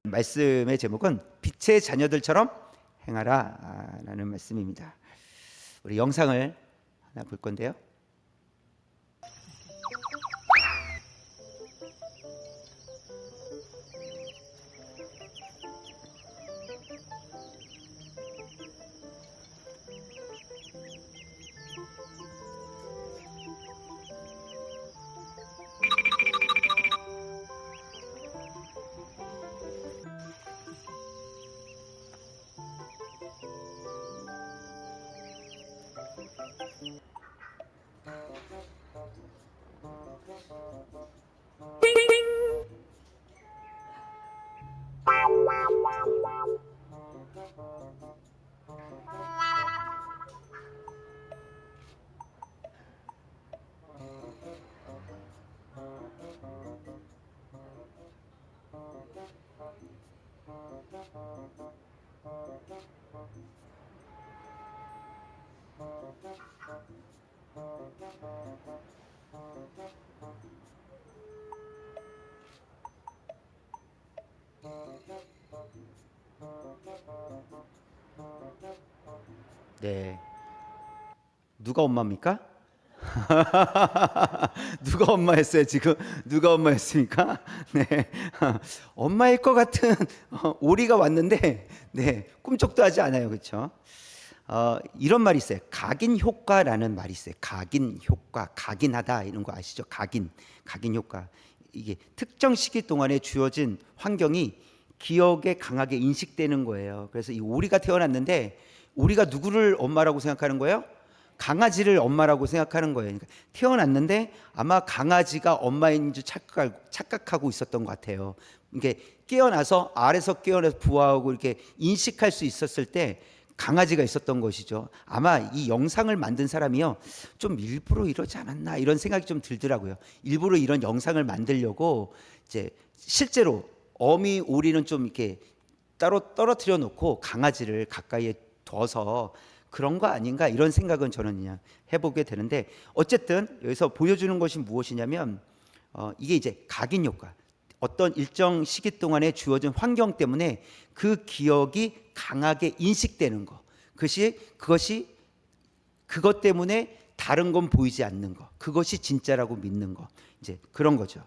말씀의 제목은 빛의 자녀들처럼 행하라 라는 말씀입니다. 우리 영상을 하나 볼 건데요. 네, 누가 엄마입니까? 누가 엄마였어요 지금? 누가 엄마였습니까? 네, 엄마일 것 같은 오리가 왔는데, 네, 꿈쩍도 하지 않아요, 그렇죠? 이런 말이 있어요. 각인 효과라는 말이 있어요. 각인 효과, 각인하다 이런 거 아시죠? 각인 효과. 이게 특정 시기 동안에 주어진 환경이 기억에 강하게 인식되는 거예요. 그래서 이 오리가 태어났는데, 오리가 누구를 엄마라고 생각하는 거예요? 강아지를 엄마라고 생각하는 거예요. 그러니까 태어났는데 아마 강아지가 엄마인 줄 착각하고 있었던 것 같아요. 이게 깨어나서 아래서 깨어나서 부화하고 이렇게 인식할 수 있었을 때 강아지가 있었던 것이죠. 아마 이 영상을 만든 사람이요, 좀 일부러 이러지 않았나 이런 생각이 좀 들더라고요. 일부러 이런 영상을 만들려고 이제 실제로 어미 오리는 좀 이렇게 따로 떨어뜨려 놓고 강아지를 가까이에 둬서 그런 거 아닌가 이런 생각은 저는 그냥 해보게 되는데, 어쨌든 여기서 보여주는 것이 무엇이냐면 이게 이제 각인 효과, 어떤 일정 시기 동안에 주어진 환경 때문에 그 기억이 강하게 인식되는 거, 그것이 그것 때문에 다른 건 보이지 않는 거, 그것이 진짜라고 믿는 거, 이제 그런 거죠.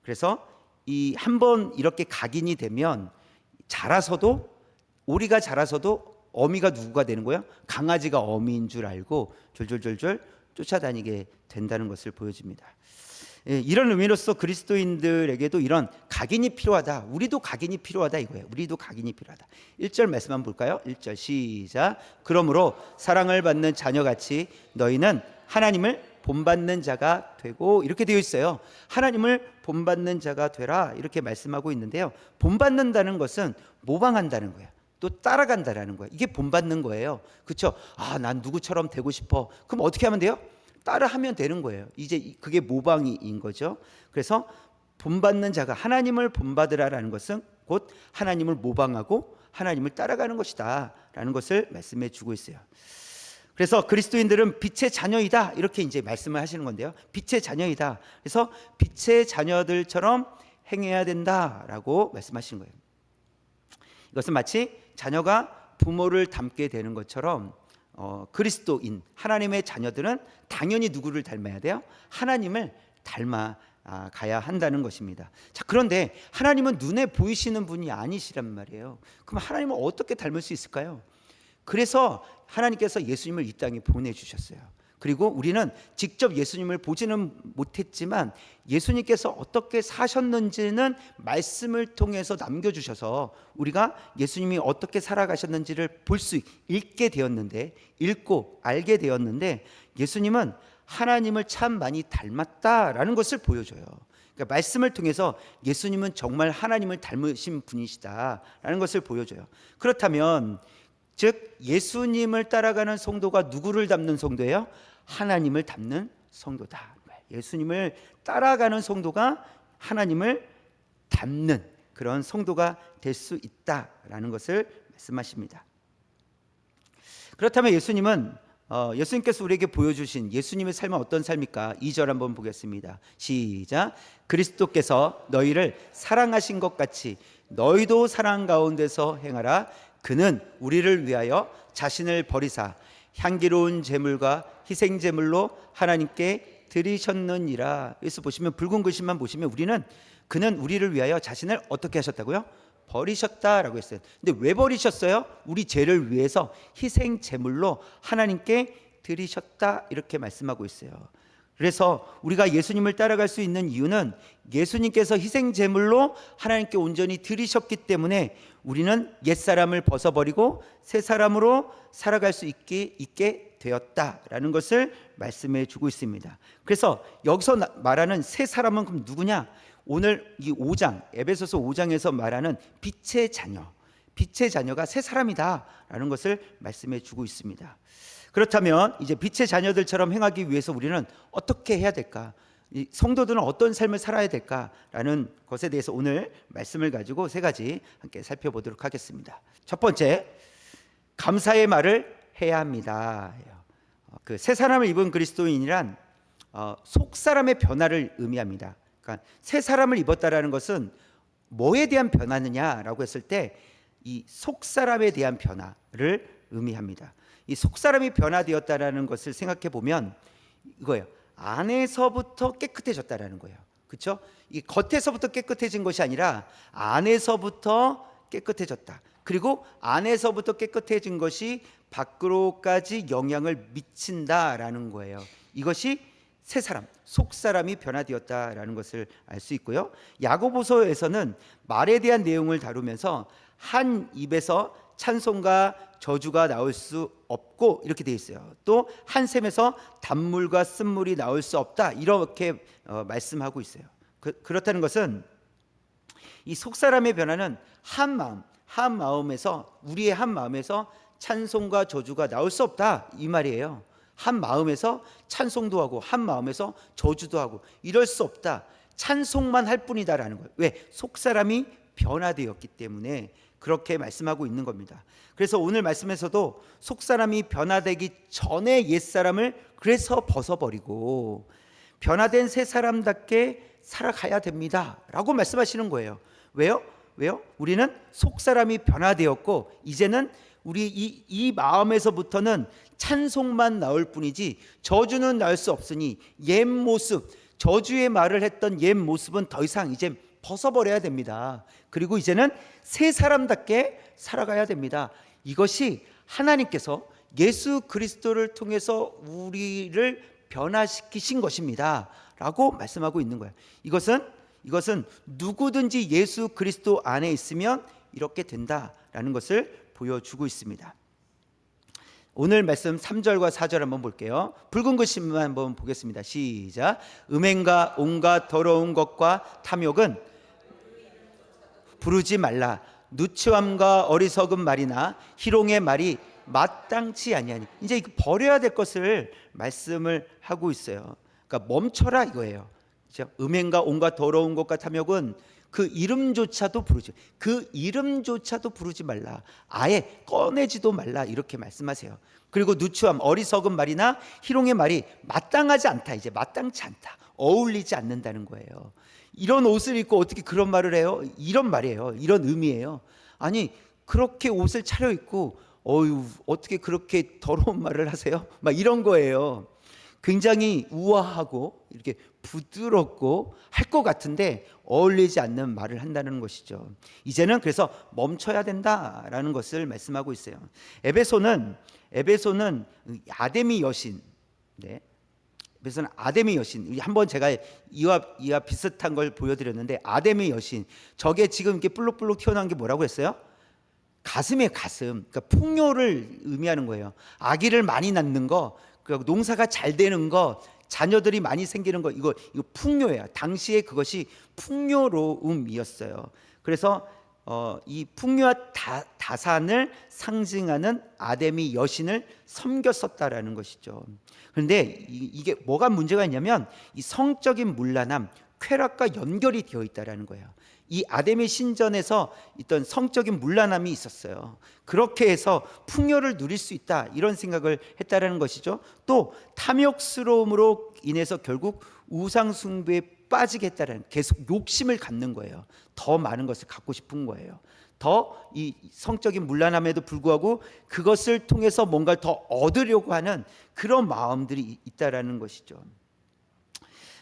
그래서 이 한번 이렇게 각인이 되면 오리가 자라서도 어미가 누구가 되는 거예요? 강아지가 어미인 줄 알고 졸졸졸졸 쫓아다니게 된다는 것을 보여줍니다. 이런 의미로서 그리스도인들에게도 이런 각인이 필요하다. 우리도 각인이 필요하다 이거예요. 우리도 각인이 필요하다. 1절 말씀 한번 볼까요? 1절 시작. 그러므로 사랑을 받는 자녀같이 너희는 하나님을 본받는 자가 되고, 이렇게 되어 있어요. 하나님을 본받는 자가 되라 이렇게 말씀하고 있는데요. 본받는다는 것은 모방한다는 거예요. 또 따라간다라는 거예요. 이게 본받는 거예요. 그렇죠? 난 누구처럼 되고 싶어. 그럼 어떻게 하면 돼요? 따라하면 되는 거예요. 이제 그게 모방인 거죠. 그래서 본받는 자가, 하나님을 본받으라라는 것은 곧 하나님을 모방하고 하나님을 따라가는 것이다 라는 것을 말씀해 주고 있어요. 그래서 그리스도인들은 빛의 자녀이다 이렇게 이제 말씀을 하시는 건데요. 빛의 자녀이다. 그래서 빛의 자녀들처럼 행해야 된다라고 말씀하시는 거예요. 이것은 마치 자녀가 부모를 닮게 되는 것처럼 그리스도인, 하나님의 자녀들은 당연히 누구를 닮아야 돼요? 하나님을 닮아 가야 한다는 것입니다. 자, 그런데 하나님은 눈에 보이시는 분이 아니시란 말이에요. 그럼 하나님을 어떻게 닮을 수 있을까요? 그래서 하나님께서 예수님을 이 땅에 보내주셨어요. 그리고 우리는 직접 예수님을 보지는 못했지만 예수님께서 어떻게 사셨는지는 말씀을 통해서 남겨주셔서 우리가 예수님이 어떻게 살아가셨는지를 읽게 되었는데, 읽고 알게 되었는데, 예수님은 하나님을 참 많이 닮았다라는 것을 보여줘요. 그러니까 말씀을 통해서 예수님은 정말 하나님을 닮으신 분이시다라는 것을 보여줘요. 그렇다면 즉 예수님을 따라가는 성도가 누구를 닮는 성도예요? 하나님을 닮는 성도다. 예수님을 따라가는 성도가 하나님을 닮는 그런 성도가 될 수 있다라는 것을 말씀하십니다. 그렇다면 예수님은 예수님께서 우리에게 보여주신 예수님의 삶은 어떤 삶일까? 2절 한번 보겠습니다. 시작. 그리스도께서 너희를 사랑하신 것 같이 너희도 사랑 가운데서 행하라. 그는 우리를 위하여 자신을 버리사 향기로운 제물과 희생 제물로 하나님께 드리셨느니라. 여기서 보시면 붉은 글씨만 보시면 그는 우리를 위하여 자신을 어떻게 하셨다고요? 버리셨다라고 했어요. 근데 왜 버리셨어요? 우리 죄를 위해서 희생 제물로 하나님께 드리셨다 이렇게 말씀하고 있어요. 그래서 우리가 예수님을 따라갈 수 있는 이유는 예수님께서 희생 제물로 하나님께 온전히 드리셨기 때문에 우리는 옛사람을 벗어버리고 새 사람으로 살아갈 수 있게 되었다라는 것을 말씀해 주고 있습니다. 그래서 여기서 말하는 새 사람은 그럼 누구냐? 오늘 이 5장 에베소서 5장에서 말하는 빛의 자녀가 새 사람이다라는 것을 말씀해 주고 있습니다. 그렇다면 이제 빛의 자녀들처럼 행하기 위해서 우리는 어떻게 해야 될까? 이 성도들은 어떤 삶을 살아야 될까라는 것에 대해서 오늘 말씀을 가지고 세 가지 함께 살펴보도록 하겠습니다. 첫 번째, 감사의 말을 해야 합니다. 그 새 사람을 입은 그리스도인이란 속 사람의 변화를 의미합니다. 그러니까 새 사람을 입었다라는 것은 뭐에 대한 변화느냐라고 했을 때 이 속 사람에 대한 변화를 의미합니다. 이 속 사람이 변화되었다라는 것을 생각해 보면 이거예요. 안에서부터 깨끗해졌다라는 거예요. 그렇죠? 이 겉에서부터 깨끗해진 것이 아니라 안에서부터 깨끗해졌다. 그리고 안에서부터 깨끗해진 것이 밖으로까지 영향을 미친다라는 거예요. 이것이 새 사람, 속 사람이 변화되었다라는 것을 알 수 있고요. 야고보서에서는 말에 대한 내용을 다루면서 한 입에서 찬송과 저주가 나올 수 없고 이렇게 되어 있어요. 또 한 샘에서 단물과 쓴물이 나올 수 없다 이렇게 말씀하고 있어요. 그렇다는 것은 이 속 사람의 변화는 한 마음에서 우리의 한 마음에서 찬송과 저주가 나올 수 없다 이 말이에요. 한 마음에서 찬송도 하고 한 마음에서 저주도 하고 이럴 수 없다. 찬송만 할 뿐이다라는 거예요. 왜? 속 사람이 변화되었기 때문에 그렇게 말씀하고 있는 겁니다. 그래서 오늘 말씀에서도 속 사람이 변화되기 전에 옛 사람을 그래서 벗어버리고 변화된 새 사람답게 살아가야 됩니다라고 말씀하시는 거예요. 왜요? 우리는 속 사람이 변화되었고 이제는 우리 이 마음에서부터는 찬송만 나올 뿐이지 저주는 나올 수 없으니 옛 모습, 저주의 말을 했던 옛 모습은 더 이상 이제 벗어버려야 됩니다. 그리고 이제는 새 사람답게 살아가야 됩니다. 이것이 하나님께서 예수 그리스도를 통해서 우리를 변화시키신 것입니다 라고 말씀하고 있는 거예요. 이것은 누구든지 예수 그리스도 안에 있으면 이렇게 된다라는 것을 보여주고 있습니다. 오늘 말씀 3절과 4절 한번 볼게요. 붉은 글씨만 한번 보겠습니다. 시작. 음행과 온갖 더러운 것과 탐욕은 부르지 말라. 누추함과 어리석은 말이나 희롱의 말이 마땅치 아니하니. 이제 버려야 될 것을 말씀을 하고 있어요. 그러니까 멈춰라 이거예요. 그렇죠? 음행과 온갖 더러운 것과 탐욕은 그 이름조차도 부르지 말라. 아예 꺼내지도 말라 이렇게 말씀하세요. 그리고 누추함, 어리석은 말이나 희롱의 말이 마땅하지 않다. 이제 마땅치 않다. 어울리지 않는다는 거예요. 이런 옷을 입고 어떻게 그런 말을 해요? 이런 말이에요. 이런 의미예요. 아니 그렇게 옷을 차려입고 어떻게 그렇게 더러운 말을 하세요? 막 이런 거예요. 굉장히 우아하고 이렇게 부드럽고 할 것 같은데 어울리지 않는 말을 한다는 것이죠. 이제는 그래서 멈춰야 된다라는 것을 말씀하고 있어요. 에베소는 아데미 여신, 에베소는 아데미 여신. 한번 제가 이와 비슷한 걸 보여드렸는데 아데미 여신. 저게 지금 이렇게 볼록볼록 튀어나온 게 뭐라고 했어요? 가슴이에요, 가슴. 그러니까 풍요를 의미하는 거예요. 아기를 많이 낳는 거, 그리고 농사가 잘 되는 거, 자녀들이 많이 생기는 거, 이거 풍요예요. 당시에 그것이 풍요로움이었어요. 그래서 이 풍요와 다산을 상징하는 아데미 여신을 섬겼었다라는 것이죠. 그런데 이게 뭐가 문제가 있냐면 이 성적인 문란함, 쾌락과 연결이 되어 있다라는 거예요. 이 아담의 신전에서 있던 성적인 문란함이 있었어요. 그렇게 해서 풍요를 누릴 수 있다, 이런 생각을 했다라는 것이죠. 또 탐욕스러움으로 인해서 결국 우상 숭배에 빠지게 했다라는, 계속 욕심을 갖는 거예요. 더 많은 것을 갖고 싶은 거예요. 더 이 성적인 문란함에도 불구하고 그것을 통해서 뭔가를 더 얻으려고 하는 그런 마음들이 있다라는 것이죠.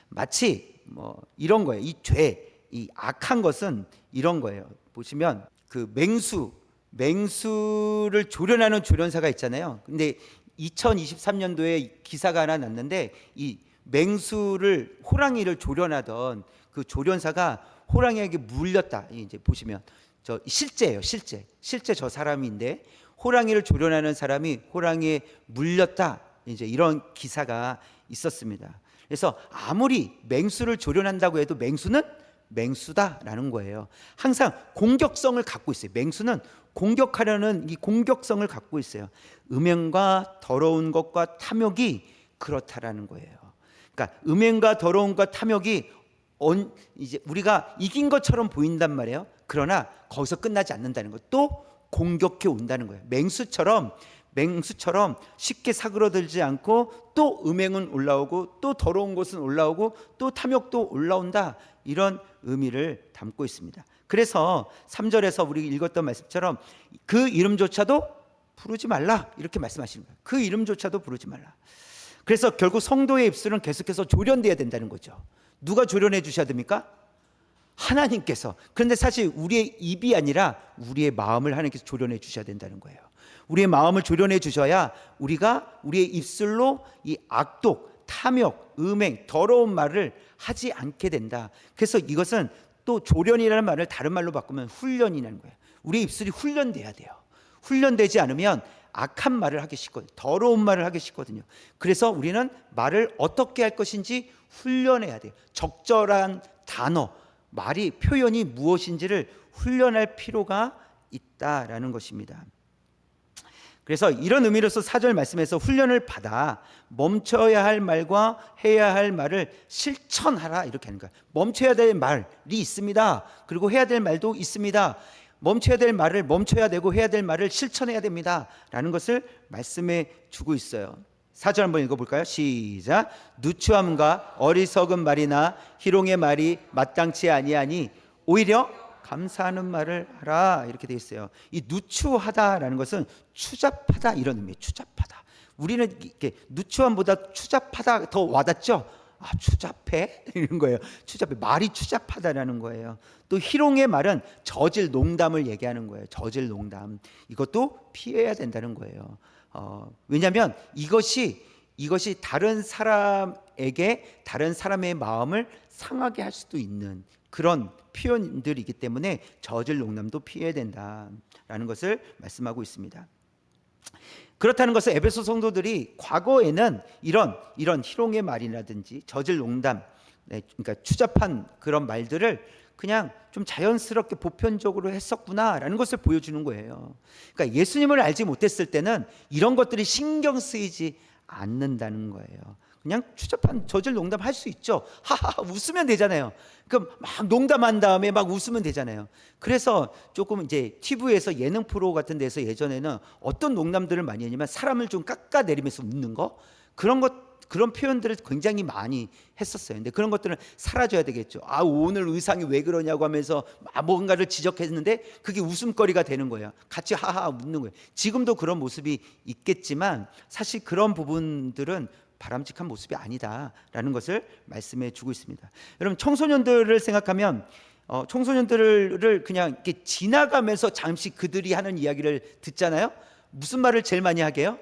마치 뭐 이런 거예요. 이 죄, 이 악한 것은 이런 거예요. 보시면 그 맹수를 조련하는 조련사가 있잖아요. 근데 2023년도에 기사가 하나 났는데, 이 맹수를, 호랑이를 조련하던 그 조련사가 호랑이에게 물렸다. 이제 보시면 저 실제예요. 실제 저 사람인데, 호랑이를 조련하는 사람이 호랑이에 물렸다, 이제 이런 기사가 있었습니다. 그래서 아무리 맹수를 조련한다고 해도 맹수는 맹수다라는 거예요. 항상 공격성을 갖고 있어요. 맹수는 공격하려는 이 공격성을 갖고 있어요. 음행과 더러운 것과 탐욕이 그렇다라는 거예요. 그러니까 음행과 더러운 것, 탐욕이 이제 우리가 이긴 것처럼 보인단 말이에요. 그러나 거기서 끝나지 않는다는 거, 또 공격해 온다는 거예요. 맹수처럼 쉽게 사그러들지 않고, 또 음행은 올라오고, 또 더러운 것은 올라오고, 또 탐욕도 올라온다, 이런 의미를 담고 있습니다. 그래서 3절에서 우리 읽었던 말씀처럼 그 이름조차도 부르지 말라, 이렇게 말씀하시는 거예요. 그 이름조차도 부르지 말라. 그래서 결국 성도의 입술은 계속해서 조련돼야 된다는 거죠. 누가 조련해 주셔야 됩니까? 하나님께서. 그런데 사실 우리의 입이 아니라 우리의 마음을 하나님께서 조련해 주셔야 된다는 거예요. 우리의 마음을 조련해 주셔야 우리가 우리의 입술로 이 악독, 탐욕, 음행, 더러운 말을 하지 않게 된다. 그래서 이것은 또 조련이라는 말을 다른 말로 바꾸면 훈련이라는 거예요. 우리의 입술이 훈련돼야 돼요. 훈련되지 않으면 악한 말을 하기 쉽거든요. 더러운 말을 하기 쉽거든요. 그래서 우리는 말을 어떻게 할 것인지 훈련해야 돼요. 적절한 단어, 말이, 표현이 무엇인지를 훈련할 필요가 있다라는 것입니다. 그래서 이런 의미로서 4절 말씀에서 훈련을 받아 멈춰야 할 말과 해야 할 말을 실천하라, 이렇게 하는 거예요. 멈춰야 될 말이 있습니다. 그리고 해야 될 말도 있습니다. 멈춰야 될 말을 멈춰야 되고, 해야 될 말을 실천해야 됩니다 라는 것을 말씀해 주고 있어요. 4절 한번 읽어볼까요? 시작. 누추함과 어리석은 말이나 희롱의 말이 마땅치 아니하니 오히려 감사하는 말을 하라, 이렇게 되어 있어요. 이 누추하다라는 것은 추잡하다, 이런 의미예요. 추잡하다. 우리는 이렇게 누추함보다 추잡하다 더 와닿죠? 아, 추잡해? 이런 거예요. 추잡해. 말이 추잡하다라는 거예요. 또 희롱의 말은 저질 농담을 얘기하는 거예요. 저질 농담. 이것도 피해야 된다는 거예요. 왜냐하면 이것이 다른 사람에게, 다른 사람의 마음을 상하게 할 수도 있는 그런 표현들이기 때문에 저질 농담도 피해야 된다라는 것을 말씀하고 있습니다. 그렇다는 것은 에베소 성도들이 과거에는 이런 희롱의 말이라든지 저질 농담, 그러니까 추잡한 그런 말들을 그냥 좀 자연스럽게 보편적으로 했었구나라는 것을 보여주는 거예요. 그러니까 예수님을 알지 못했을 때는 이런 것들이 신경 쓰이지 않는다는 거예요. 그냥 추잡한 저질 농담 할 수 있죠. 하하, 웃으면 되잖아요. 그럼 막 농담한 다음에 막 웃으면 되잖아요. 그래서 조금 이제 TV에서 예능 프로 같은 데서 예전에는 어떤 농담들을 많이 했냐면, 사람을 좀 깎아내리면서 웃는 거, 그런 표현들을 굉장히 많이 했었어요. 근데 그런 것들은 사라져야 되겠죠. 아, 오늘 의상이 왜 그러냐고 하면서 뭔가를 지적했는데 그게 웃음거리가 되는 거예요. 같이 하하 웃는 거예요. 지금도 그런 모습이 있겠지만 사실 그런 부분들은 바람직한 모습이 아니다라는 것을 말씀해 주고 있습니다. 여러분, 청소년들을 생각하면 청소년들을 그냥 이렇게 지나가면서 잠시 그들이 하는 이야기를 듣잖아요. 무슨 말을 제일 많이 하게요?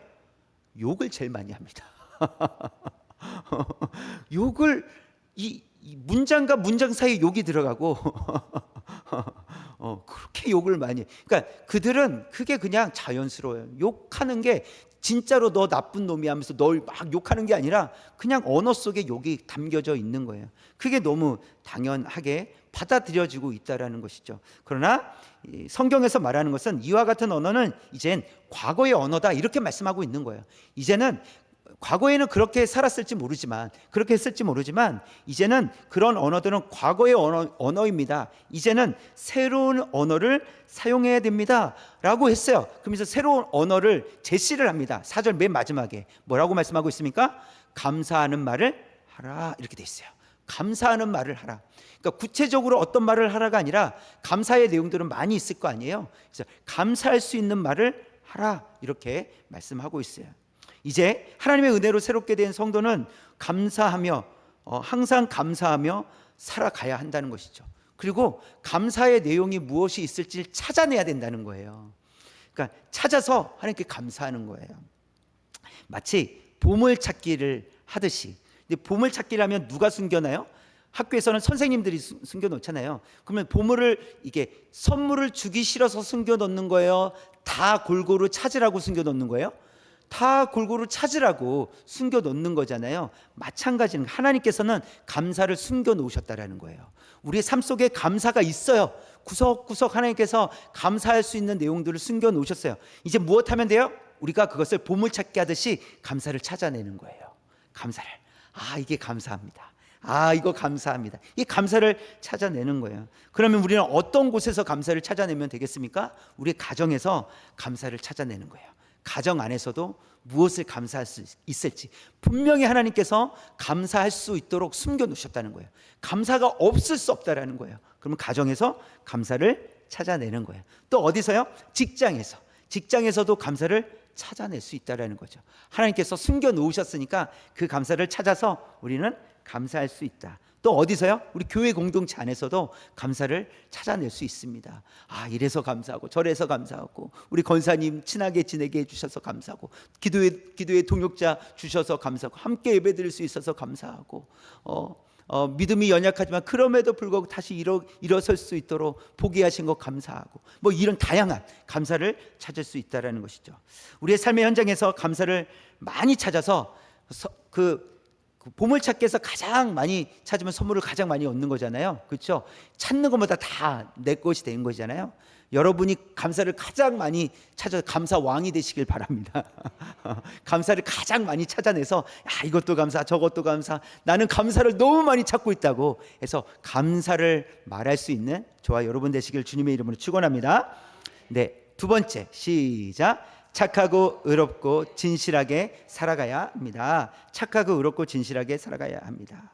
욕을 제일 많이 합니다. 욕을, 이 문장과 문장 사이에 욕이 들어가고 그렇게 욕을 많이 해. 그러니까 그들은 그게 그냥 자연스러워요. 욕하는 게 진짜로 너 나쁜 놈이 하면서 널 막 욕하는 게 아니라 그냥 언어 속에 욕이 담겨져 있는 거예요. 그게 너무 당연하게 받아들여지고 있다라는 것이죠. 그러나 성경에서 말하는 것은 이와 같은 언어는 이젠 과거의 언어다, 이렇게 말씀하고 있는 거예요. 이제는 과거에는 그렇게 살았을지 모르지만, 그렇게 했을지 모르지만, 이제는 그런 언어들은 과거의 언어입니다. 이제는 새로운 언어를 사용해야 됩니다 라고 했어요. 그러면서 새로운 언어를 제시를 합니다. 4절 맨 마지막에 뭐라고 말씀하고 있습니까? 감사하는 말을 하라, 이렇게 돼 있어요. 감사하는 말을 하라. 그러니까 구체적으로 어떤 말을 하라가 아니라 감사의 내용들은 많이 있을 거 아니에요. 그래서 감사할 수 있는 말을 하라, 이렇게 말씀하고 있어요. 이제 하나님의 은혜로 새롭게 된 성도는 감사하며 항상 감사하며 살아가야 한다는 것이죠. 그리고 감사의 내용이 무엇이 있을지 찾아내야 된다는 거예요. 그러니까 찾아서 하나님께 감사하는 거예요. 마치 보물찾기를 하듯이. 근데 보물찾기를 하면 누가 숨겨놔요? 학교에서는 선생님들이 숨겨놓잖아요. 그러면 보물을, 이게 선물을 주기 싫어서 숨겨놓는 거예요? 다 골고루 찾으라고 숨겨놓는 거예요? 다 골고루 찾으라고 숨겨놓는 거잖아요. 마찬가지는 하나님께서는 감사를 숨겨놓으셨다라는 거예요. 우리의 삶 속에 감사가 있어요. 구석구석 하나님께서 감사할 수 있는 내용들을 숨겨놓으셨어요. 이제 무엇 하면 돼요? 우리가 그것을 보물찾기 하듯이 감사를 찾아내는 거예요. 감사를. 이게 감사합니다. 이거 감사합니다. 이 감사를 찾아내는 거예요. 그러면 우리는 어떤 곳에서 감사를 찾아내면 되겠습니까? 우리 가정에서 감사를 찾아내는 거예요. 가정 안에서도 무엇을 감사할 수 있을지 분명히 하나님께서 감사할 수 있도록 숨겨놓으셨다는 거예요. 감사가 없을 수 없다라는 거예요. 그러면 가정에서 감사를 찾아내는 거예요. 또 어디서요? 직장에서도 감사를 찾아낼 수 있다라는 거죠. 하나님께서 숨겨놓으셨으니까 그 감사를 찾아서 우리는 감사할 수 있다. 또 어디서요? 우리 교회 공동체 안에서도 감사를 찾아낼 수 있습니다. 이래서 감사하고 저래서 감사하고, 우리 권사님 친하게 지내게 해주셔서 감사하고, 기도의 동역자 주셔서 감사하고, 함께 예배드릴 수 있어서 감사하고, 믿음이 연약하지만 그럼에도 불구하고 다시 일어설 수 있도록 포기하신 것 감사하고, 이런 다양한 감사를 찾을 수 있다는 것이죠. 우리의 삶의 현장에서 감사를 많이 찾아서 그 보물찾기에서 가장 많이 찾으면 선물을 가장 많이 얻는 거잖아요. 그렇죠? 찾는 것마다 다 내 것이 된 거잖아요. 여러분이 감사를 가장 많이 찾아서 감사 왕이 되시길 바랍니다. 감사를 가장 많이 찾아내서 이것도 감사, 저것도 감사, 나는 감사를 너무 많이 찾고 있다고 해서 감사를 말할 수 있는 저와 여러분 되시길 주님의 이름으로 축원합니다. 네, 두 번째, 시작. 착하고 의롭고 진실하게 살아가야 합니다. 착하고 의롭고 진실하게 살아가야 합니다.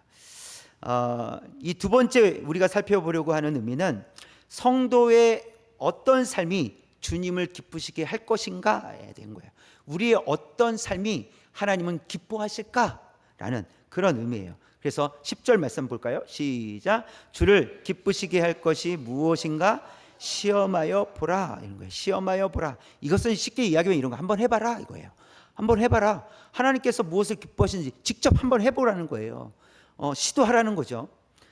이 두 번째 우리가 살펴보려고 하는 의미는 성도의 어떤 삶이 주님을 기쁘시게 할 것인가에 대한 거예요. 우리의 어떤 삶이 하나님은 기뻐하실까라는 그런 의미예요. 그래서 10절 말씀 볼까요? 시작. 주를 기쁘시게 할 것이 무엇인가? 시험하여 보라, 이런 거예요. 시험하여 보라. 이것은 쉽게 이야기하면 이런 거 한번 해봐라, 이거예요. 한번 해봐라. 하나님께서 무엇을 기뻐하시는지 직접 한번 해보라는 거예요. 시도하라는 거죠.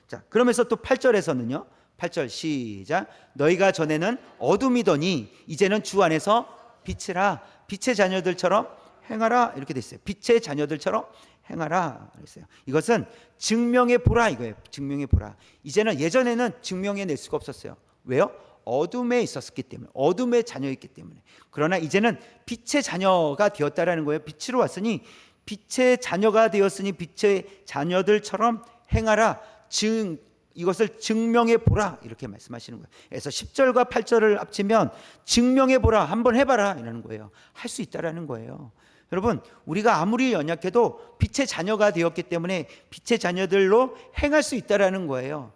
자, 그러면서 또 8절에서는요. 8절 시작. 너희가 전에는 어둠이더니 이제는 주 안에서 빛이라. 빛의 자녀들처럼 행하라, 이렇게 돼 있어요. 빛의 자녀들처럼 행하라 그랬어요. 이것은 증명해 보라, 이거예요. 증명해 보라. 이제는, 예전에는 증명해 낼 수가 없었어요. 왜요? 어둠에 있었기 때문에, 어둠의 자녀였기 때문에. 그러나 이제는 빛의 자녀가 되었다라는 거예요. 빛으로 왔으니, 빛의 자녀가 되었으니 빛의 자녀들처럼 행하라. 이것을 증명해 보라, 이렇게 말씀하시는 거예요. 그래서 10절과 8절을 합치면 증명해 보라, 한번 해봐라 이라는 거예요. 할 수 있다라는 거예요. 여러분, 우리가 아무리 연약해도 빛의 자녀가 되었기 때문에 빛의 자녀들로 행할 수 있다라는 거예요.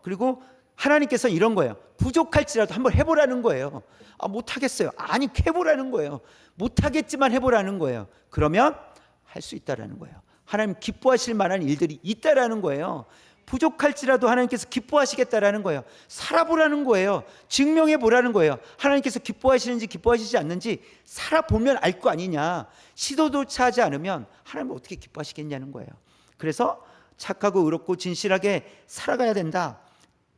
그리고 하나님께서 이런 거예요. 부족할지라도 한번 해보라는 거예요. 못하겠어요. 아니, 해보라는 거예요. 못하겠지만 해보라는 거예요. 그러면 할 수 있다라는 거예요. 하나님 기뻐하실 만한 일들이 있다라는 거예요. 부족할지라도 하나님께서 기뻐하시겠다라는 거예요. 살아보라는 거예요. 증명해 보라는 거예요. 하나님께서 기뻐하시는지 기뻐하시지 않는지 살아보면 알 거 아니냐. 시도조차 하지 않으면 하나님은 어떻게 기뻐하시겠냐는 거예요. 그래서 착하고 의롭고 진실하게 살아가야 된다.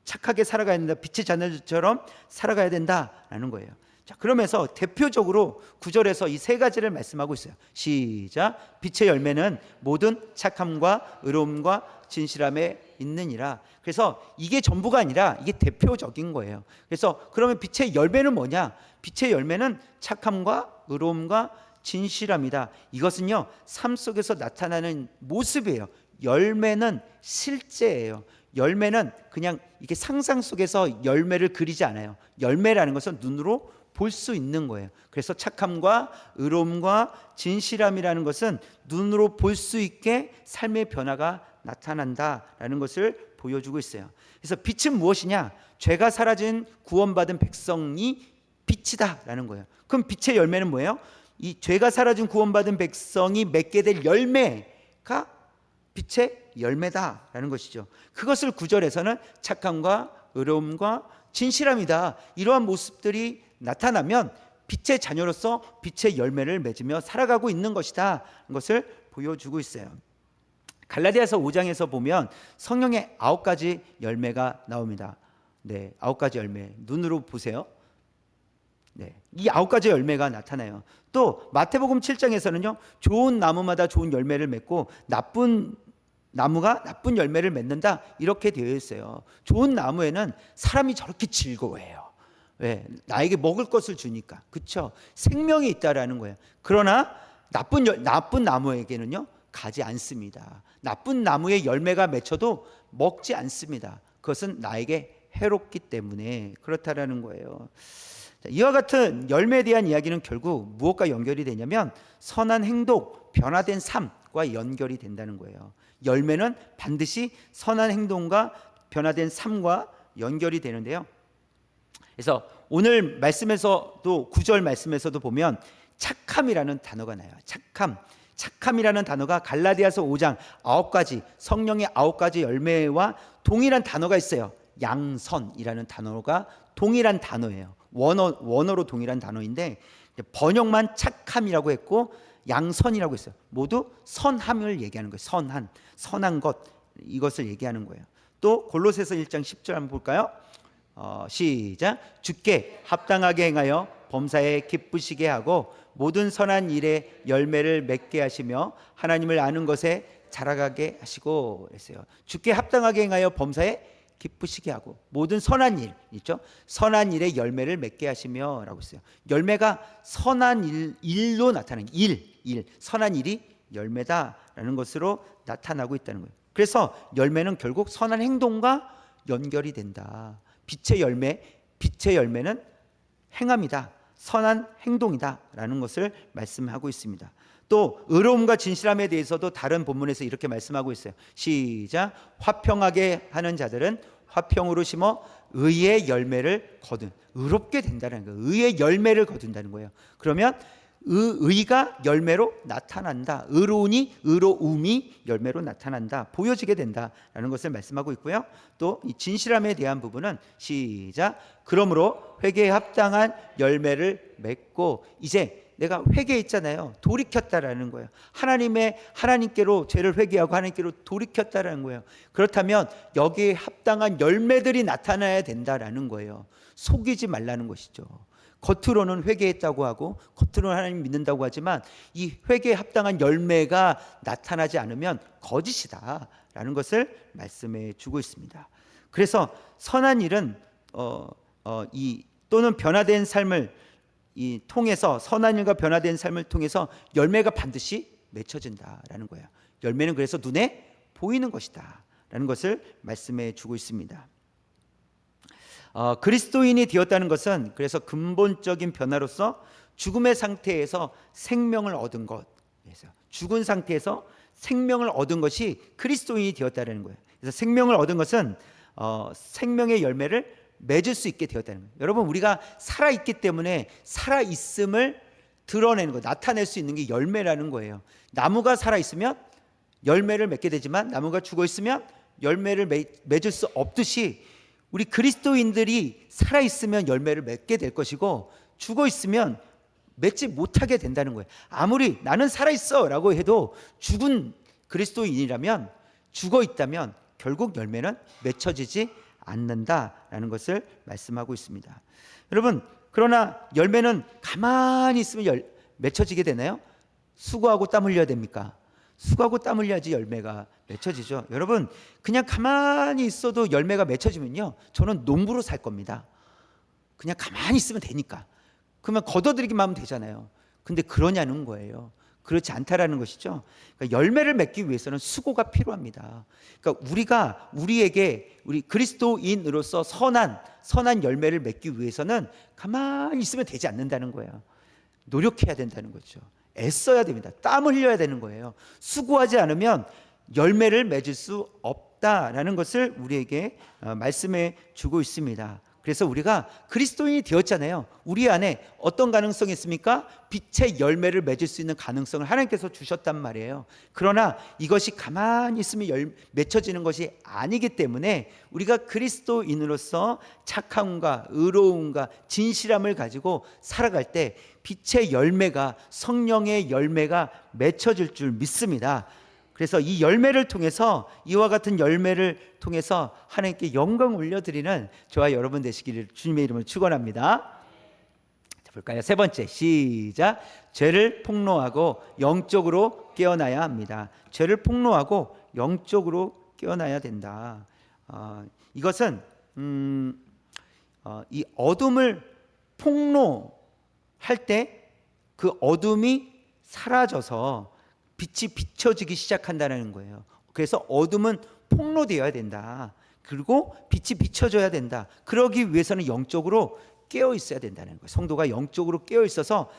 착하게 살아가야 된다. 빛의 자녀들처럼 살아가야 된다라는 거예요. 자, 그러면서 대표적으로 9절에서 이 세 가지를 말씀하고 있어요. 시작. 빛의 열매는 모든 착함과 의로움과 진실함에 있느니라. 그래서 이게 전부가 아니라 이게 대표적인 거예요. 그래서 그러면 빛의 열매는 뭐냐? 빛의 열매는 착함과 의로움과 진실함이다. 이것은요, 삶 속에서 나타나는 모습이에요. 열매는 실제예요. 열매는 그냥 이게 상상 속에서 열매를 그리지 않아요. 열매라는 것은 눈으로 볼 수 있는 거예요. 그래서 착함과 의로움과 진실함이라는 것은 눈으로 볼 수 있게 삶의 변화가 나타난다라는 것을 보여주고 있어요. 그래서 빛은 무엇이냐? 죄가 사라진 구원받은 백성이 빛이다라는 거예요. 그럼 빛의 열매는 뭐예요? 이 죄가 사라진 구원받은 백성이 맺게 될 열매가 빛의 열매다라는 것이죠. 그것을 9절에서는 착함과 의로움과 진실함이다. 이러한 모습들이 나타나면 빛의 자녀로서 빛의 열매를 맺으며 살아가고 있는 것이다. 것을 보여주고 있어요. 갈라디아서 5장에서 보면 성령의 9가지 열매가 나옵니다. 네, 9가지 열매. 눈으로 보세요. 네, 이 9가지 열매가 나타나요. 또 마태복음 7장에서는요, 좋은 나무마다 좋은 열매를 맺고 나쁜 나무가 나쁜 열매를 맺는다, 이렇게 되어 있어요. 좋은 나무에는 사람이 저렇게 즐거워해요. 왜? 나에게 먹을 것을 주니까. 그렇죠? 생명이 있다라는 거예요. 그러나 나쁜 나무에게는요, 가지 않습니다. 나쁜 나무의 열매가 맺혀도 먹지 않습니다. 그것은 나에게 해롭기 때문에 그렇다라는 거예요. 이와 같은 열매에 대한 이야기는 결국 무엇과 연결이 되냐면 선한 행동, 변화된 삶과 연결이 된다는 거예요. 열매는 반드시 선한 행동과 변화된 삶과 연결이 되는데요. 그래서 오늘 말씀에서도 9절 말씀에서도 보면 착함이라는 단어가 나요. 착함이라는 단어가 갈라디아서 5장 9가지 성령의 9가지 열매와 동일한 단어가 있어요. 양선이라는 단어가 동일한 단어예요. 원어로 동일한 단어인데 번역만 착함이라고 했고 양선이라고 했어요. 모두 선함을 얘기하는 거예요. 선한 것, 이것을 얘기하는 거예요. 또 골로새서 1장 10절 한번 볼까요? 시작. 주께 합당하게 행하여 범사에 기쁘시게 하고 모든 선한 일에 열매를 맺게 하시며 하나님을 아는 것에 자라가게 하시고 했어요. 주께 합당하게 행하여 범사에 기쁘시게 하고 모든 선한 일 있죠? 선한 일에 열매를 맺게 하시며 라고 했어요. 열매가 선한 일로 나타나는 일, 선한 일이 열매다라는 것으로 나타나고 있다는 거예요. 그래서 열매는 결국 선한 행동과 연결이 된다. 빛의 열매는 행함이다. 선한 행동이다라는 것을 말씀하고 있습니다. 또 의로움과 진실함에 대해서도 다른 본문에서 이렇게 말씀하고 있어요. 시작. 화평하게 하는 자들은 화평으로 심어 의의 열매를 거둔. 의롭게 된다는 거예요. 의의 열매를 거둔다는 거예요. 그러면 의가 열매로 나타난다. 의로움이 열매로 나타난다. 보여지게 된다라는 것을 말씀하고 있고요. 또 이 진실함에 대한 부분은 시작. 그러므로 회개에 합당한 열매를 맺고 이제 내가 회개했잖아요. 돌이켰다라는 거예요. 하나님께로 죄를 회개하고 하나님께로 돌이켰다라는 거예요. 그렇다면 여기에 합당한 열매들이 나타나야 된다라는 거예요. 속이지 말라는 것이죠. 겉으로는 회개했다고 하고 겉으로는 하나님 믿는다고 하지만 이 회개에 합당한 열매가 나타나지 않으면 거짓이다라는 것을 말씀해 주고 있습니다. 그래서 선한 일은 또는 변화된 삶을 통해서 선한 일과 변화된 삶을 통해서 열매가 반드시 맺혀진다라는 거예요. 열매는 그래서 눈에 보이는 것이다라는 것을 말씀해 주고 있습니다. 그리스도인이 되었다는 것은 그래서 근본적인 변화로서 죽음의 상태에서 생명을 얻은 것, 죽은 상태에서 생명을 얻은 것이 그리스도인이 되었다는 거예요. 그래서 생명을 얻은 것은 생명의 열매를 맺을 수 있게 되었다는 거예요. 여러분, 우리가 살아있기 때문에 살아있음을 드러내는 거, 나타낼 수 있는 게 열매라는 거예요. 나무가 살아있으면 열매를 맺게 되지만 나무가 죽어있으면 열매를 맺을 수 없듯이 우리 그리스도인들이 살아있으면 열매를 맺게 될 것이고 죽어있으면 맺지 못하게 된다는 거예요. 아무리 나는 살아있어 라고 해도 죽은 그리스도인이라면 죽어있다면 결국 열매는 맺혀지지 않는다라는 것을 말씀하고 있습니다. 여러분, 그러나 열매는 가만히 있으면 맺혀지게 되나요? 수고하고 땀 흘려야 됩니까? 수고하고 땀 흘려야지 열매가 맺혀지죠. 여러분, 그냥 가만히 있어도 열매가 맺혀지면요, 저는 농부로 살 겁니다. 그냥 가만히 있으면 되니까. 그러면 걷어들이기만 하면 되잖아요. 근데 그러냐는 거예요. 그렇지 않다라는 것이죠. 그러니까 열매를 맺기 위해서는 수고가 필요합니다. 그러니까 우리가 우리 그리스도인으로서 선한 열매를 맺기 위해서는 가만히 있으면 되지 않는다는 거예요. 노력해야 된다는 거죠. 애써야 됩니다. 땀을 흘려야 되는 거예요. 수고하지 않으면 열매를 맺을 수 없다라는 것을 우리에게 말씀해 주고 있습니다. 그래서 우리가 그리스도인이 되었잖아요. 우리 안에 어떤 가능성이 있습니까? 빛의 열매를 맺을 수 있는 가능성을 하나님께서 주셨단 말이에요. 그러나 이것이 가만히 있으면 맺혀지는 것이 아니기 때문에 우리가 그리스도인으로서 착함과 의로움과 진실함을 가지고 살아갈 때 빛의 열매가, 성령의 열매가 맺혀질 줄 믿습니다. 그래서 이 열매를 통해서, 이와 같은 열매를 통해서 하나님께 영광 올려드리는 저와 여러분 되시기를 주님의 이름으로 축원합니다. 자, 볼까요? 세 번째, 시작. 죄를 폭로하고 영적으로 깨어나야 합니다. 죄를 폭로하고 영적으로 깨어나야 된다. 이것은 이 어둠을 폭로할 때 그 어둠이 사라져서 빛이 비춰지기 시작한다는 거예요. 그래서 어둠은 폭로되어야 된다. 그리고 빛이 비춰져야 된다. 그러기 위해서는 영적으로 깨어 있어야 된다는 거예요. 성도가 영적으로 깨어 있어서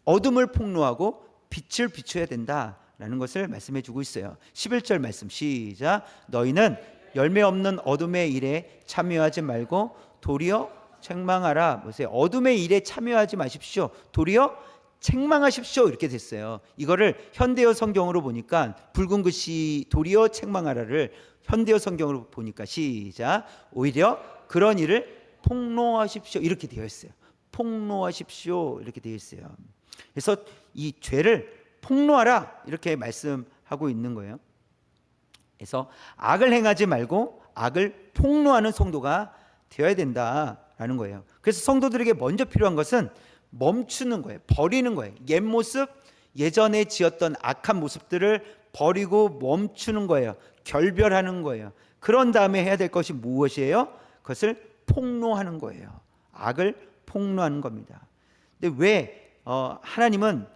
어둠을 폭로하고 빛을 비춰야 된다라는 것을 말씀해 주고 있어요. 11절 말씀 시작. 너희는 열매 없는 어둠의 일에 참여하지 말고 도리어 책망하라. 보세요. 어둠의 일에 참여하지 마십시오. 도리어 책망하십시오 이렇게 됐어요. 이거를 현대어 성경으로 보니까 붉은 글씨 도리어 책망하라를 현대어 성경으로 보니까 시작. 오히려 그런 일을 폭로하십시오 이렇게 되어 있어요. 폭로하십시오 이렇게 되어 있어요. 그래서 이 죄를 폭로하라 이렇게 말씀하고 있는 거예요. 그래서 악을 행하지 말고 악을 폭로하는 성도가 되어야 된다라는 거예요. 그래서 성도들에게 먼저 필요한 것은 멈추는 거예요. 버리는 거예요. 옛 모습, 예전에 지었던 악한 모습들을 버리고 멈추는 거예요. 결별하는 거예요. 그런 다음에 해야 될 것이 무엇이에요? 그것을 폭로하는 거예요. 악을 폭로하는 겁니다. 근데 왜 하나님은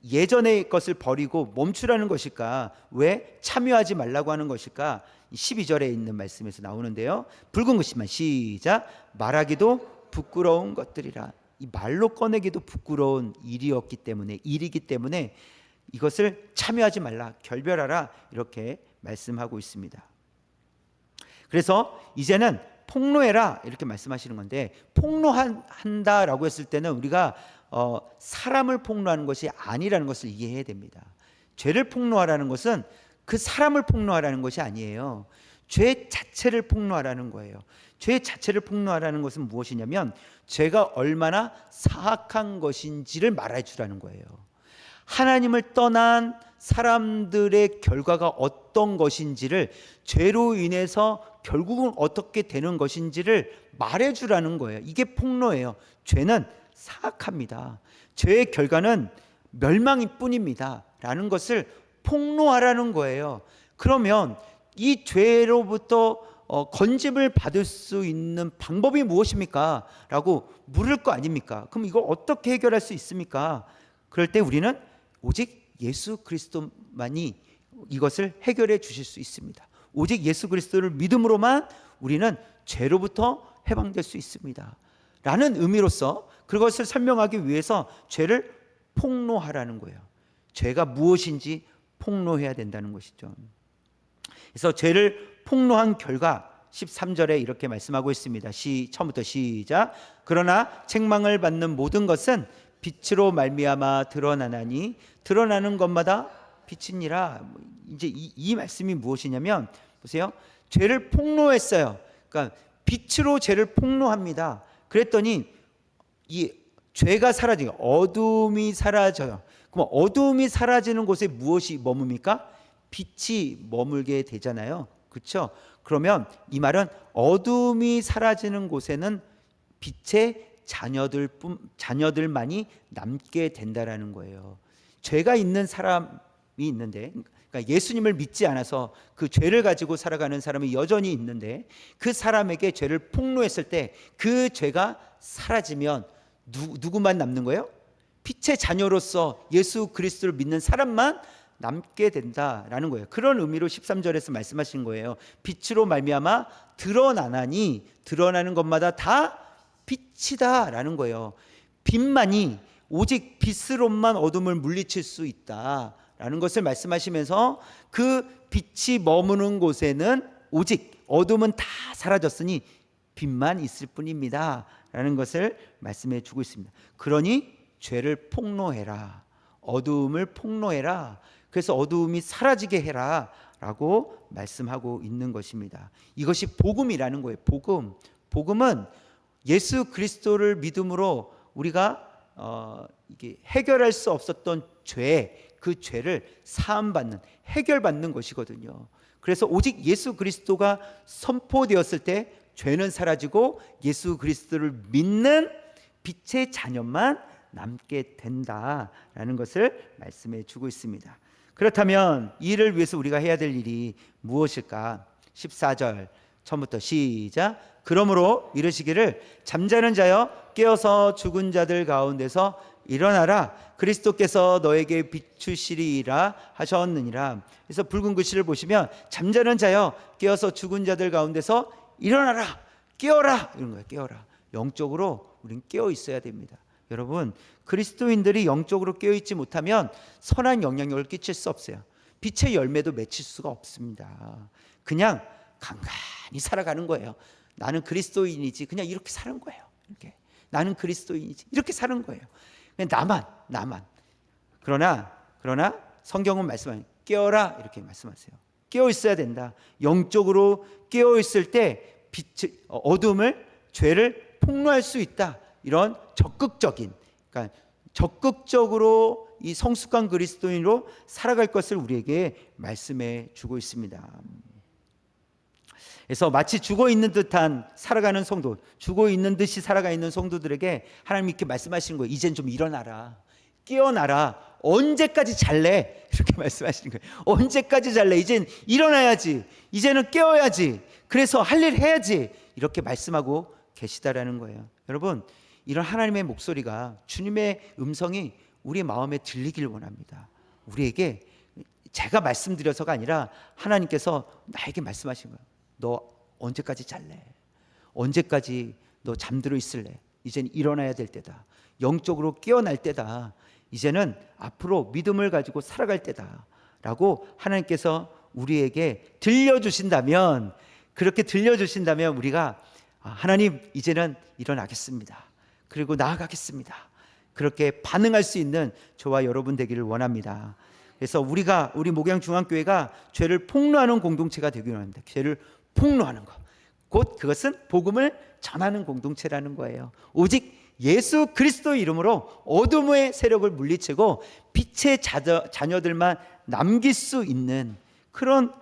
예전의 것을 버리고 멈추라는 것일까? 왜 참여하지 말라고 하는 것일까? 12절에 있는 말씀에서 나오는데요. 붉은 글씨만 시작. 말하기도 부끄러운 것들이라. 이 말로 꺼내기도 부끄러운 일이기 때문에 이것을 참여하지 말라, 결별하라 이렇게 말씀하고 있습니다. 그래서 이제는 폭로해라 이렇게 말씀하시는 건데, 폭로한다라고 했을 때는 우리가 사람을 폭로하는 것이 아니라는 것을 이해해야 됩니다. 죄를 폭로하라는 것은 그 사람을 폭로하라는 것이 아니에요. 죄 자체를 폭로하라는 거예요. 죄 자체를 폭로하라는 것은 무엇이냐면 죄가 얼마나 사악한 것인지를 말해주라는 거예요. 하나님을 떠난 사람들의 결과가 어떤 것인지를, 죄로 인해서 결국은 어떻게 되는 것인지를 말해주라는 거예요. 이게 폭로예요. 죄는 사악합니다. 죄의 결과는 멸망일 뿐입니다 라는 것을 폭로하라는 거예요. 그러면 이 죄로부터 건짐을 받을 수 있는 방법이 무엇입니까? 라고 물을 거 아닙니까? 그럼 이걸 어떻게 해결할 수 있습니까? 그럴 때 우리는 오직 예수 그리스도만이 이것을 해결해 주실 수 있습니다. 오직 예수 그리스도를 믿음으로만 우리는 죄로부터 해방될 수 있습니다 라는 의미로서 그것을 설명하기 위해서 죄를 폭로하라는 거예요. 죄가 무엇인지 폭로해야 된다는 것이죠. 그래서 죄를 폭로한 결과 13절에 이렇게 말씀하고 있습니다. 처음부터 시작. 그러나 책망을 받는 모든 것은 빛으로 말미암아 드러나나니 드러나는 것마다 빛이니라. 이제 이 말씀이 무엇이냐면, 보세요. 죄를 폭로했어요. 그러니까 빛으로 죄를 폭로합니다. 그랬더니 이 죄가 사라지고 어둠이 사라져요. 그럼 어둠이 사라지는 곳에 무엇이 머뭅니까? 빛이 머물게 되잖아요. 그렇죠? 그러면 이 말은 어둠이 사라지는 곳에는 빛의 자녀들만이 남게 된다라는 거예요. 죄가 있는 사람이 있는데, 그러니까 예수님을 믿지 않아서 그 죄를 가지고 살아가는 사람이 여전히 있는데, 그 사람에게 죄를 폭로했을 때 그 죄가 사라지면 누구만 남는 거예요? 빛의 자녀로서 예수 그리스도를 믿는 사람만 남게 된다라는 거예요. 그런 의미로 13절에서 말씀하신 거예요. 빛으로 말미암아 드러나나니, 드러나는 것마다 다 빛이다라는 거예요. 빛만이, 오직 빛으로만 어둠을 물리칠 수 있다라는 것을 말씀하시면서 그 빛이 머무는 곳에는 오직 어둠은 다 사라졌으니 빛만 있을 뿐입니다 라는 것을 말씀해 주고 있습니다. 그러니 죄를 폭로해라, 어두움을 폭로해라, 그래서 어두움이 사라지게 해라 라고 말씀하고 있는 것입니다. 이것이 복음이라는 거예요. 복음은 예수 그리스도를 믿음으로 우리가 이게 해결할 수 없었던 그 죄를 사함받는, 해결받는 것이거든요. 그래서 오직 예수 그리스도가 선포되었을 때 죄는 사라지고 예수 그리스도를 믿는 빛의 자녀만 남게 된다라는 것을 말씀해 주고 있습니다. 그렇다면 이를 위해서 우리가 해야 될 일이 무엇일까? 14절 처음부터 시작. 그러므로 이르시기를 잠자는 자여 깨어서 죽은 자들 가운데서 일어나라, 그리스도께서 너에게 비추시리라 하셨느니라. 그래서 붉은 글씨를 보시면 잠자는 자여 깨어서 죽은 자들 가운데서 일어나라, 깨어라 이런 거예요. 깨어라. 영적으로 우린 깨어 있어야 됩니다. 여러분, 그리스도인들이 영적으로 깨어 있지 못하면 선한 영향력을 끼칠 수 없어요. 빛의 열매도 맺힐 수가 없습니다. 그냥 간간히 살아가는 거예요. 나는 그리스도인이지, 그냥 이렇게 사는 거예요. 이렇게. 나는 그리스도인이지, 이렇게 사는 거예요. 그냥 나만. 그러나 성경은 말씀하는 깨어라 이렇게 말씀하세요. 깨어 있어야 된다. 영적으로 깨어 있을 때 어둠을, 죄를 폭로할 수 있다. 이런 적극적으로 이 성숙한 그리스도인으로 살아갈 것을 우리에게 말씀해 주고 있습니다. 그래서 마치 죽어 있는 듯한 살아가는 성도, 죽어 있는 듯이 살아가 있는 성도들에게 하나님 이렇게 말씀하시는 거예요. 이젠 좀 일어나라, 깨어나라. 언제까지 잘래? 이렇게 말씀하시는 거예요. 언제까지 잘래? 이젠 일어나야지, 이제는 깨어야지, 그래서 할 일 해야지, 이렇게 말씀하고 계시다라는 거예요. 여러분, 이런 하나님의 목소리가, 주님의 음성이 우리 마음에 들리길 원합니다. 우리에게 제가 말씀드려서가 아니라 하나님께서 나에게 말씀하신 거예요. 너 언제까지 잘래? 언제까지 너 잠들어 있을래? 이젠 일어나야 될 때다. 영적으로 깨어날 때다. 이제는 앞으로 믿음을 가지고 살아갈 때다 라고 하나님께서 우리에게 들려주신다면, 그렇게 들려주신다면 우리가 하나님 이제는 일어나겠습니다, 그리고 나아가겠습니다, 그렇게 반응할 수 있는 저와 여러분 되기를 원합니다. 그래서 우리 목양중앙교회가 죄를 폭로하는 공동체가 되기를 원합니다. 죄를 폭로하는 것, 곧 그것은 복음을 전하는 공동체라는 거예요. 오직 예수 그리스도의 이름으로 어둠의 세력을 물리치고 빛의 자녀들만 남길 수 있는 그런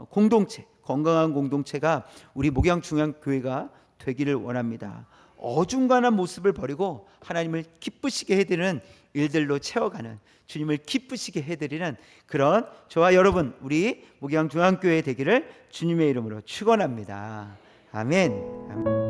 공동체, 건강한 공동체가 우리 목양중앙교회가 되기를 원합니다. 어중간한 모습을 버리고 하나님을 기쁘시게 해드리는 일들로 채워가는, 주님을 기쁘시게 해드리는 그런 저와 여러분, 우리 목양중앙교회 되기를 주님의 이름으로 축원합니다. 아멘.